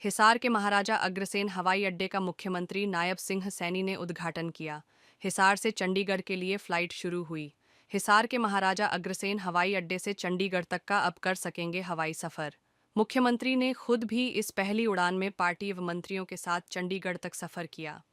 हिसार के महाराजा अग्रसेन हवाई अड्डे का मुख्यमंत्री नायब सिंह सैनी ने उद्घाटन किया। हिसार से चंडीगढ़ के लिए फ्लाइट शुरू हुई। हिसार के महाराजा अग्रसेन हवाई अड्डे से चंडीगढ़ तक का अब कर सकेंगे हवाई सफर। मुख्यमंत्री ने खुद भी इस पहली उड़ान में पार्टी व मंत्रियों के साथ चंडीगढ़ तक सफर किया।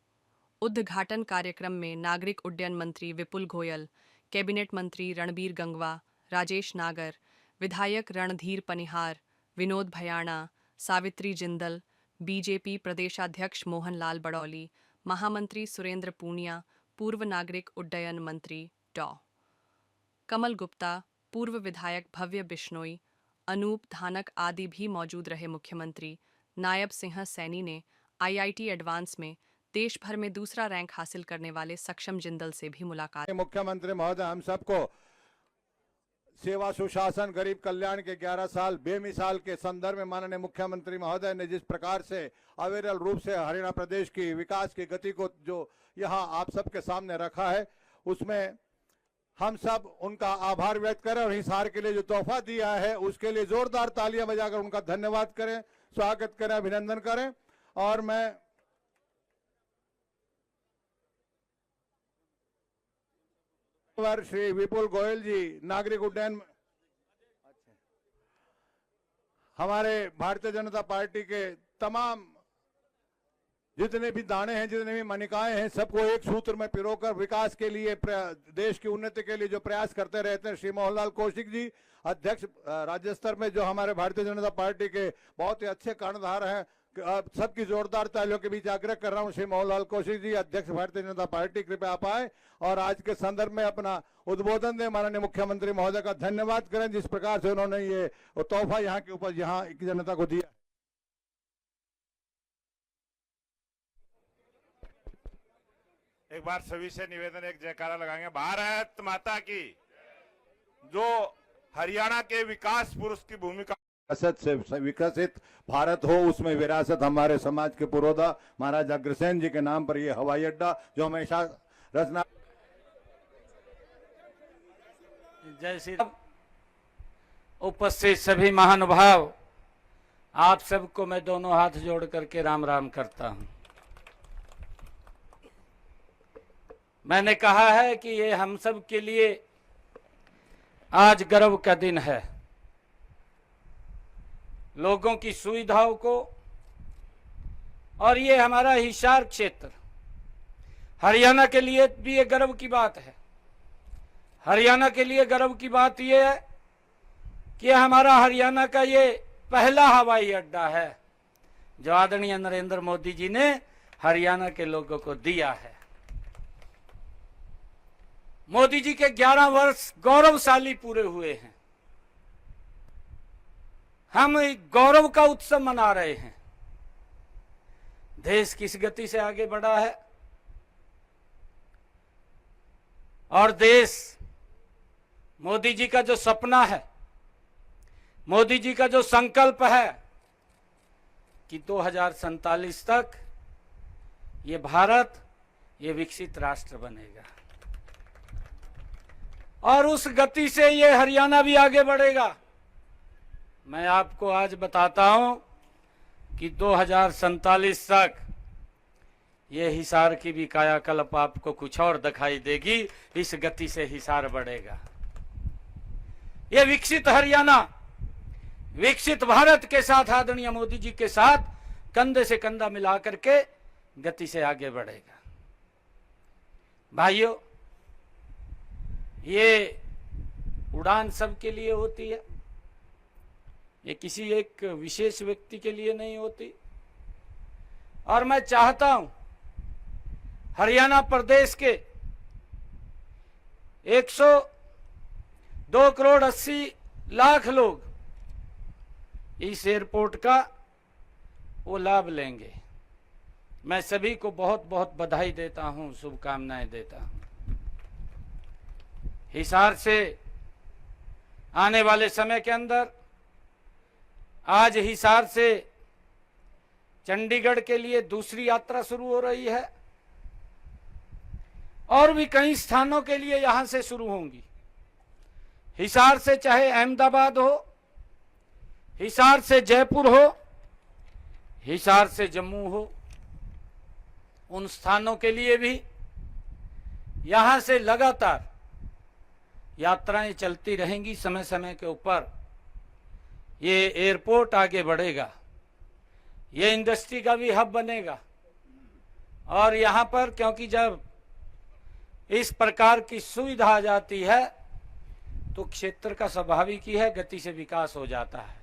उद्घाटन कार्यक्रम में नागरिक उड्डयन मंत्री विपुल गोयल, कैबिनेट मंत्री रणबीर गंगवा, राजेश नागर, विधायक रणधीर पनिहार, विनोद भयाणा, सावित्री जिंदल, बीजेपी प्रदेशाध्यक्ष मोहन लाल बड़ौली, महामंत्री सुरेंद्र पूनिया, पूर्व नागरिक उड्डयन मंत्री डॉ. कमल गुप्ता, पूर्व विधायक भव्य बिश्नोई, अनूप धानक आदि भी मौजूद रहे। मुख्यमंत्री नायब सिंह सैनी ने IIT एडवांस में देश भर में दूसरा रैंक हासिल करने वाले सक्षम जिंदल से भी मुलाकात। मुख्यमंत्री महोदय, हम सबको सेवा सुशासन गरीब कल्याण के 11 साल बेमिसाल के संदर्भ में माननीय मुख्यमंत्री महोदय ने जिस प्रकार से अविरल रूप से हरियाणा प्रदेश की विकास की गति को जो यहाँ आप सबके सामने रखा है, उसमें हम सब उनका आभार व्यक्त करें और हिसार के लिए जो तोहफा दिया है उसके लिए जोरदार तालियां बजाकर उनका धन्यवाद करें, स्वागत करें, अभिनंदन करें। और मैं श्री विपुल गोयल जी, नागरिक उड्डयन, हमारे भारतीय जनता पार्टी के तमाम जितने भी दाने हैं, जितने भी मनिकाएं हैं, सबको एक सूत्र में पिरोकर विकास के लिए, देश की उन्नति के लिए जो प्रयास करते रहते हैं, श्री मोहनलाल कौशिक जी, अध्यक्ष राज्य स्तर में जो हमारे भारतीय जनता पार्टी के बहुत ही अच्छे कर्णधार हैं, सबकी जोरदार तालियों के बीच आग्रह कर रहा हूं, श्री मोहनलाल कौशिक जी, अध्यक्ष भारतीय जनता पार्टी, कृपया आप आए और आज के संदर्भ में अपना उद्बोधन दें। माननीय मुख्यमंत्री महोदय का धन्यवाद करें जिस प्रकार से उन्होंने ये तोहफा यहाँ के ऊपर यहाँ की जनता को दिया। एक बार सभी से निवेदन, एक जयकारा लगाएंगे। भारत माता की। जो हरियाणा के विकास पुरुष की भूमिका, विरासत से विकसित भारत हो, उसमें विरासत हमारे समाज के पुरोधा महाराज अग्रसेन जी के नाम पर यह हवाई अड्डा जो हमेशा रचना। जय श्री राम। उपस्थित सभी महानुभाव, आप सबको मैं दोनों हाथ जोड़ करके राम राम करता हूं। मैंने कहा है कि ये हम सब के लिए आज गर्व का दिन है। लोगों की सुविधाओं को, और ये हमारा हिसार क्षेत्र हरियाणा के लिए भी ये गर्व की बात है। हरियाणा के लिए गर्व की बात ये है कि हमारा हरियाणा का ये पहला हवाई अड्डा है जो आदरणीय नरेंद्र मोदी जी ने हरियाणा के लोगों को दिया है। मोदी जी के 11 वर्ष गौरवशाली पूरे हुए हैं। हम गौरव का उत्सव मना रहे हैं। देश किस गति से आगे बढ़ा है और देश, मोदी जी का जो सपना है, मोदी जी का जो संकल्प है कि 2047 तक ये भारत ये विकसित राष्ट्र बनेगा और उस गति से ये हरियाणा भी आगे बढ़ेगा। मैं आपको आज बताता हूं कि 2047 तक ये हिसार की भी कायाकल्प आपको कुछ और दिखाई देगी। इस गति से हिसार बढ़ेगा। ये विकसित हरियाणा, विकसित भारत के साथ आदरणीय मोदी जी के साथ कंधे से कंधा मिला करके गति से आगे बढ़ेगा। भाइयों, ये उड़ान सबके लिए होती है, ये किसी एक विशेष व्यक्ति के लिए नहीं होती। और मैं चाहता हूं हरियाणा प्रदेश के 102 करोड़ 80 लाख लोग इस एयरपोर्ट का वो लाभ लेंगे। मैं सभी को बहुत बहुत बधाई देता हूं, शुभकामनाएं देता हूं। हिसार से आने वाले समय के अंदर आज हिसार से चंडीगढ़ के लिए दूसरी यात्रा शुरू हो रही है और भी कई स्थानों के लिए यहां से शुरू होंगी। हिसार से चाहे अहमदाबाद हो, हिसार से जयपुर हो, हिसार से जम्मू हो, उन स्थानों के लिए भी यहां से लगातार यात्राएं चलती रहेंगी। समय समय के ऊपर ये एयरपोर्ट आगे बढ़ेगा, ये इंडस्ट्री का भी हब बनेगा। और यहां पर क्योंकि जब इस प्रकार की सुविधा आ जाती है तो क्षेत्र का स्वाभाविक ही है, गति से विकास हो जाता है।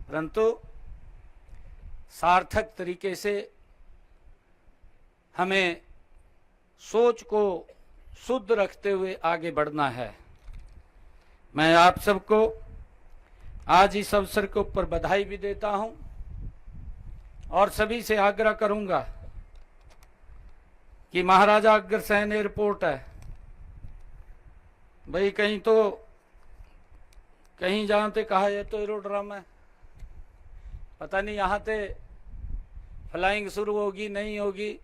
परंतु सार्थक तरीके से हमें सोच को शुद्ध रखते हुए आगे बढ़ना है। मैं आप सबको आज इस अवसर के ऊपर बधाई भी देता हूं और सभी से आग्रह करूंगा कि महाराजा अग्रसेन एयरपोर्ट है भाई, कहीं जानते कहा है तो एरोड्रम है, पता नहीं यहाँ से फ्लाइंग शुरू होगी नहीं होगी,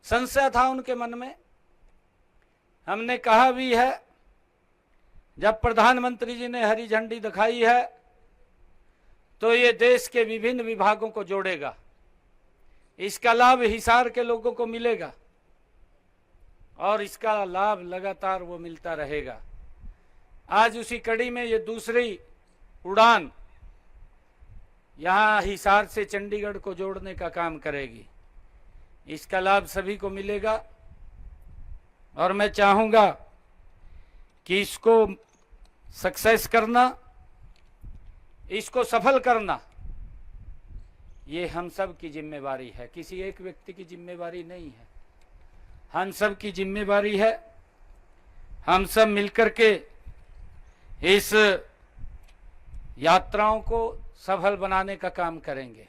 संशय था उनके मन में। हमने कहा भी है, जब प्रधानमंत्री जी ने हरी झंडी दिखाई है तो ये देश के विभिन्न विभागों को जोड़ेगा, इसका लाभ हिसार के लोगों को मिलेगा और इसका लाभ लगातार वो मिलता रहेगा। आज उसी कड़ी में ये दूसरी उड़ान यहाँ हिसार से चंडीगढ़ को जोड़ने का काम करेगी, इसका लाभ सभी को मिलेगा। और मैं चाहूंगा कि इसको सक्सेस करना, इसको सफल करना, ये हम सब की जिम्मेवारी है, किसी एक व्यक्ति की जिम्मेवारी नहीं है, हम सब की जिम्मेवारी है। हम सब मिलकर के इस यात्राओं को सफल बनाने का काम करेंगे।